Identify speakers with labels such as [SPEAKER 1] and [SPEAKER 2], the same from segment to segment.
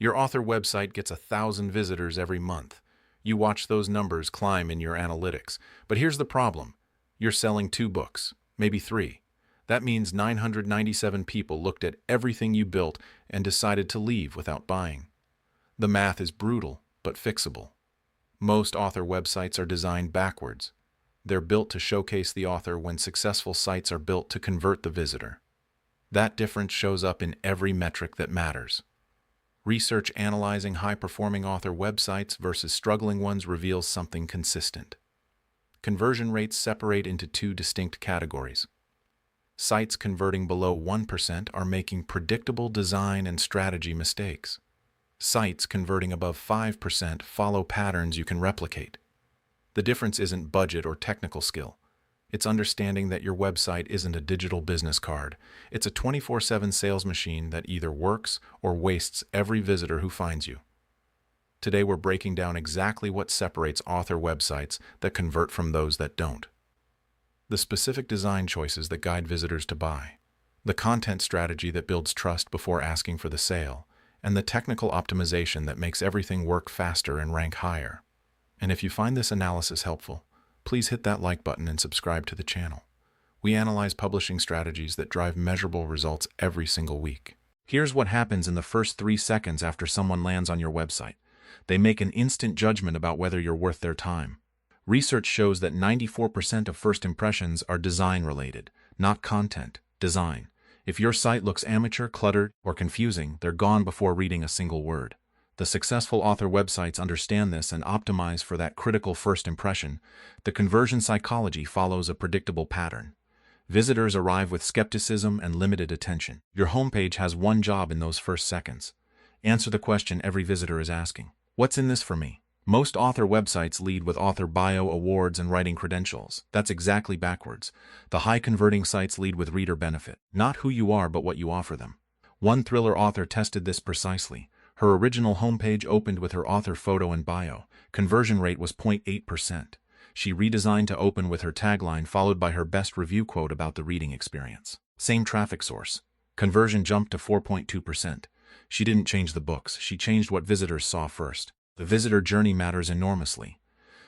[SPEAKER 1] Your author website gets 1,000 visitors every month. You watch those numbers climb in your analytics. But here's the problem. You're selling 2 books, maybe 3. That means 997 people looked at everything you built and decided to leave without buying. The math is brutal, but fixable. Most author websites are designed backwards. They're built to showcase the author when successful sites are built to convert the visitor. That difference shows up in every metric that matters. Research analyzing high-performing author websites versus struggling ones reveals something consistent. Conversion rates separate into 2 distinct categories. Sites converting below 1% are making predictable design and strategy mistakes. Sites converting above 5% follow patterns you can replicate. The difference isn't budget or technical skill. It's understanding that your website isn't a digital business card. It's a 24/7 sales machine that either works or wastes every visitor who finds you. Today we're breaking down exactly what separates author websites that convert from those that don't. The specific design choices that guide visitors to buy, the content strategy that builds trust before asking for the sale, and the technical optimization that makes everything work faster and rank higher. And if you find this analysis helpful, please hit that like button and subscribe to the channel. We analyze publishing strategies that drive measurable results every single week. Here's what happens in the first 3 seconds after someone lands on your website. They make an instant judgment about whether you're worth their time. Research shows that 94% of first impressions are design-related, not content, design. If your site looks amateur, cluttered, or confusing, they're gone before reading a single word. The successful author websites understand this and optimize for that critical first impression. The conversion psychology follows a predictable pattern. Visitors arrive with skepticism and limited attention. Your homepage has one job in those first seconds. Answer the question every visitor is asking. What's in this for me? Most author websites lead with author bio, awards, and writing credentials. That's exactly backwards. The high-converting sites lead with reader benefit. Not who you are, but what you offer them. One thriller author tested this precisely. Her original homepage opened with her author photo and bio. Conversion rate was 0.8%. She redesigned to open with her tagline followed by her best review quote about the reading experience. Same traffic source. Conversion jumped to 4.2%. She didn't change the books. She changed what visitors saw first. The visitor journey matters enormously.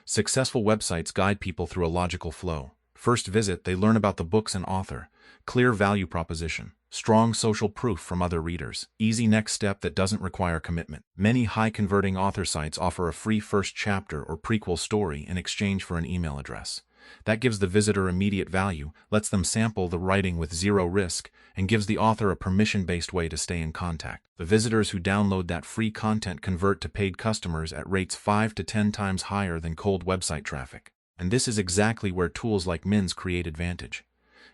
[SPEAKER 1] Successful websites guide people through a logical flow. First visit, they learn about the books and author. Clear value proposition. Strong social proof from other readers. Easy next step that doesn't require commitment. Many high-converting author sites offer a free first chapter or prequel story in exchange for an email address. That gives the visitor immediate value, lets them sample the writing with zero risk, and gives the author a permission-based way to stay in contact. The visitors who download that free content convert to paid customers at rates 5 to 10 times higher than cold website traffic. And this is exactly where tools like Min's create advantage.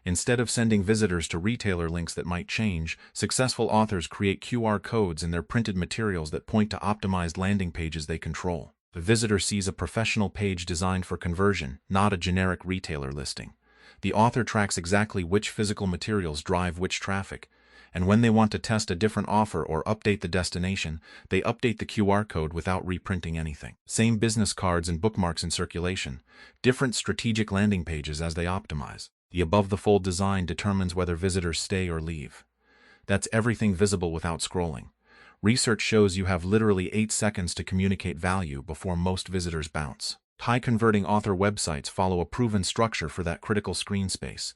[SPEAKER 1] Instead of sending visitors to retailer links that might change, successful authors create QR codes in their printed materials that point to optimized landing pages they control. The visitor sees a professional page designed for conversion, not a generic retailer listing. The author tracks exactly which physical materials drive which traffic, and when they want to test a different offer or update the destination, they update the QR code without reprinting anything. Same business cards and bookmarks in circulation, different strategic landing pages as they optimize. The above-the-fold design determines whether visitors stay or leave. That's everything visible without scrolling. Research shows you have literally 8 seconds to communicate value before most visitors bounce. High-converting author websites follow a proven structure for that critical screen space.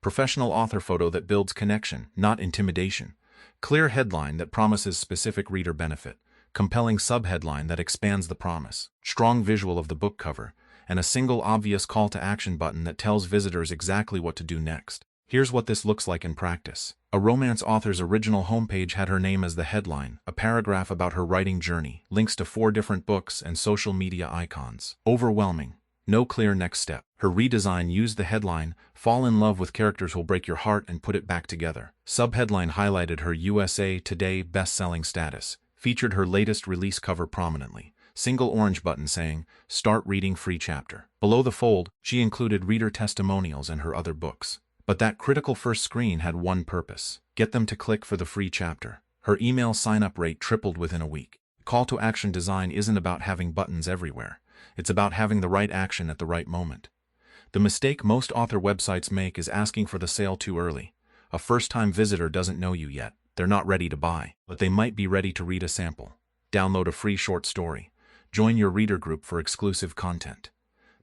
[SPEAKER 1] Professional author photo that builds connection, not intimidation. Clear headline that promises specific reader benefit. Compelling subheadline that expands the promise. Strong visual of the book cover. And a single obvious call to action button that tells visitors exactly what to do next. Here's what this looks like in practice. A romance author's original homepage had her name as the headline, a paragraph about her writing journey, links to 4 different books, and social media icons. Overwhelming. No clear next step. Her redesign used the headline, "Fall in love with characters who'll break your heart," and put it back together. Subheadline highlighted her USA Today best-selling status, featured her latest release cover prominently. Single orange button saying, "Start reading free chapter." Below the fold, she included reader testimonials and her other books. But that critical first screen had one purpose: get them to click for the free chapter. Her email sign-up rate tripled within a week. Call to action design isn't about having buttons everywhere. It's about having the right action at the right moment. The mistake most author websites make is asking for the sale too early. A first-time visitor doesn't know you yet. They're not ready to buy, but they might be ready to read a sample. Download a free short story. Join your reader group for exclusive content.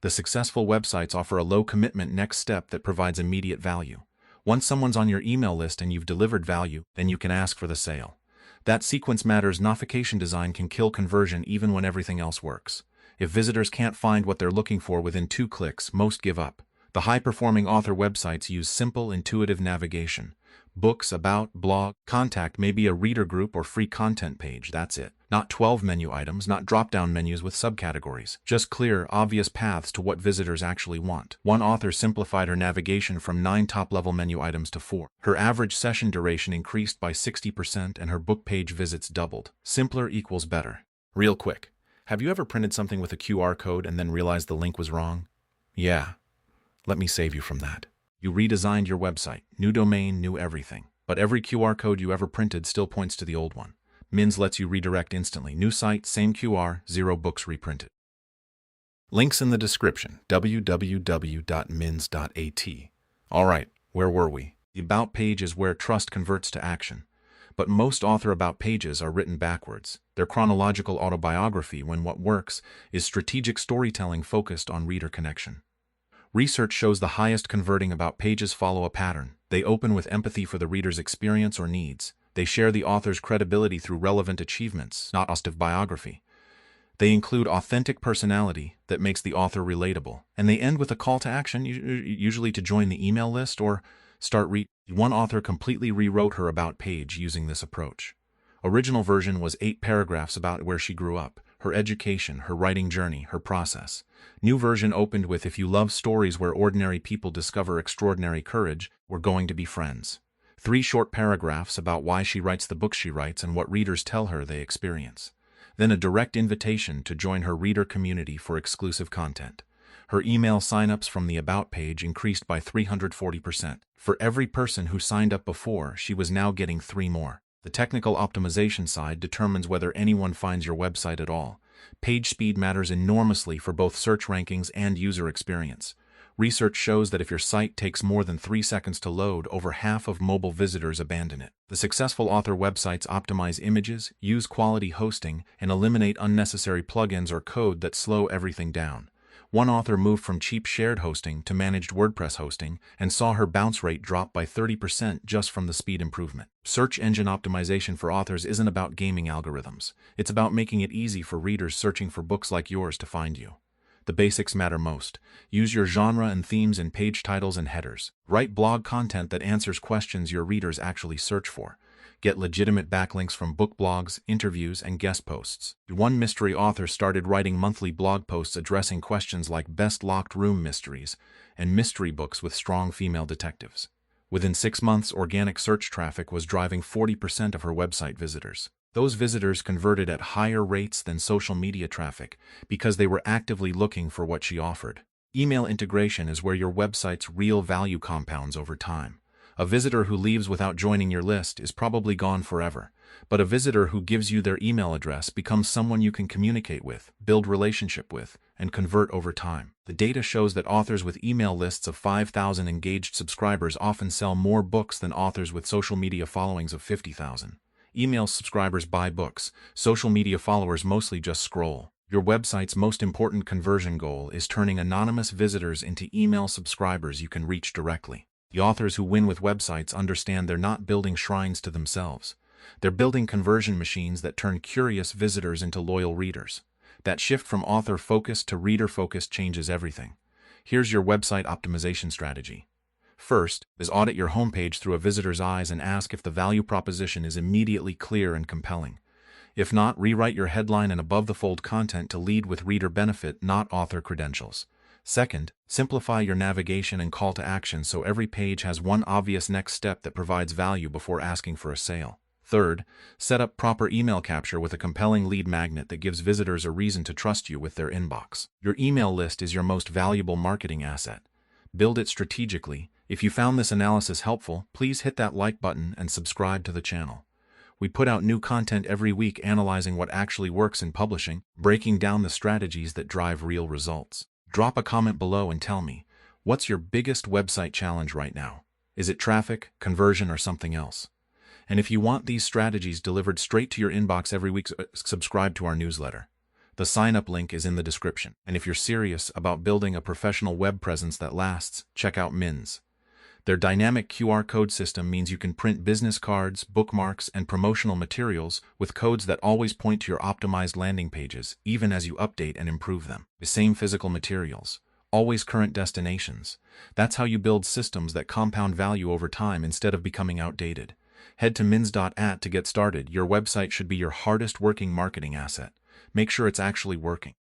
[SPEAKER 1] The successful websites offer a low-commitment next step that provides immediate value. Once someone's on your email list and you've delivered value, then you can ask for the sale. That sequence matters. Notification design can kill conversion even when everything else works. If visitors can't find what they're looking for within 2 clicks, most give up. The high-performing author websites use simple, intuitive navigation. Books, about, blog, contact may be a reader group or free content page, that's it. Not 12 menu items, not drop-down menus with subcategories. Just clear, obvious paths to what visitors actually want. One author simplified her navigation from 9 top-level menu items to 4. Her average session duration increased by 60% and her book page visits doubled. Simpler equals better. Real quick, have you ever printed something with a QR code and then realized the link was wrong? Yeah. Let me save you from that. You redesigned your website, new domain, new everything. But every QR code you ever printed still points to the old one. Mins lets you redirect instantly. New site, same QR, 0 books reprinted. Links in the description, www.mins.at. Alright, where were we? The About page is where trust converts to action. But most author About pages are written backwards. They're chronological autobiography when what works is strategic storytelling focused on reader connection. Research shows the highest converting About pages follow a pattern. They open with empathy for the reader's experience or needs. They share the author's credibility through relevant achievements, not exhaustive biography. They include authentic personality that makes the author relatable. And they end with a call to action, usually to join the email list or start reading. One author completely rewrote her About page using this approach. Original version was 8 paragraphs about where she grew up, her education, her writing journey, her process. New version opened with, if you love stories where ordinary people discover extraordinary courage, we're going to be friends. 3 short paragraphs about why she writes the books she writes and what readers tell her they experience. Then a direct invitation to join her reader community for exclusive content. Her email signups from the About page increased by 340%. For every person who signed up before, she was now getting 3 more. The technical optimization side determines whether anyone finds your website at all. Page speed matters enormously for both search rankings and user experience. Research shows that if your site takes more than 3 seconds to load, over half of mobile visitors abandon it. The successful author websites optimize images, use quality hosting, and eliminate unnecessary plugins or code that slow everything down. One author moved from cheap shared hosting to managed WordPress hosting and saw her bounce rate drop by 30% just from the speed improvement. Search engine optimization for authors isn't about gaming algorithms. It's about making it easy for readers searching for books like yours to find you. The basics matter most. Use your genre and themes in page titles and headers. Write blog content that answers questions your readers actually search for. Get legitimate backlinks from book blogs, interviews, and guest posts. One mystery author started writing monthly blog posts addressing questions like best locked room mysteries and mystery books with strong female detectives. Within 6 months, organic search traffic was driving 40% of her website visitors. Those visitors converted at higher rates than social media traffic because they were actively looking for what she offered. Email integration is where your website's real value compounds over time. A visitor who leaves without joining your list is probably gone forever, but a visitor who gives you their email address becomes someone you can communicate with, build relationship with, and convert over time. The data shows that authors with email lists of 5,000 engaged subscribers often sell more books than authors with social media followings of 50,000. Email subscribers buy books, social media followers mostly just scroll. Your website's most important conversion goal is turning anonymous visitors into email subscribers you can reach directly. The authors who win with websites understand they're not building shrines to themselves. They're building conversion machines that turn curious visitors into loyal readers. That shift from author-focused to reader-focused changes everything. Here's your website optimization strategy. First is audit your homepage through a visitor's eyes and ask if the value proposition is immediately clear and compelling. If not, rewrite your headline and above-the-fold content to lead with reader benefit, not author credentials. Second, simplify your navigation and call to action so every page has one obvious next step that provides value before asking for a sale. Third, set up proper email capture with a compelling lead magnet that gives visitors a reason to trust you with their inbox. Your email list is your most valuable marketing asset. Build it strategically. If you found this analysis helpful, please hit that like button and subscribe to the channel. We put out new content every week analyzing what actually works in publishing, breaking down the strategies that drive real results. Drop a comment below and tell me, what's your biggest website challenge right now? Is it traffic, conversion, or something else? And if you want these strategies delivered straight to your inbox every week, subscribe to our newsletter. The sign-up link is in the description. And if you're serious about building a professional web presence that lasts, check out Mins. Their dynamic QR code system means you can print business cards, bookmarks, and promotional materials with codes that always point to your optimized landing pages, even as you update and improve them. The same physical materials, always current destinations. That's how you build systems that compound value over time instead of becoming outdated. Head to mins.at to get started. Your website should be your hardest working marketing asset. Make sure it's actually working.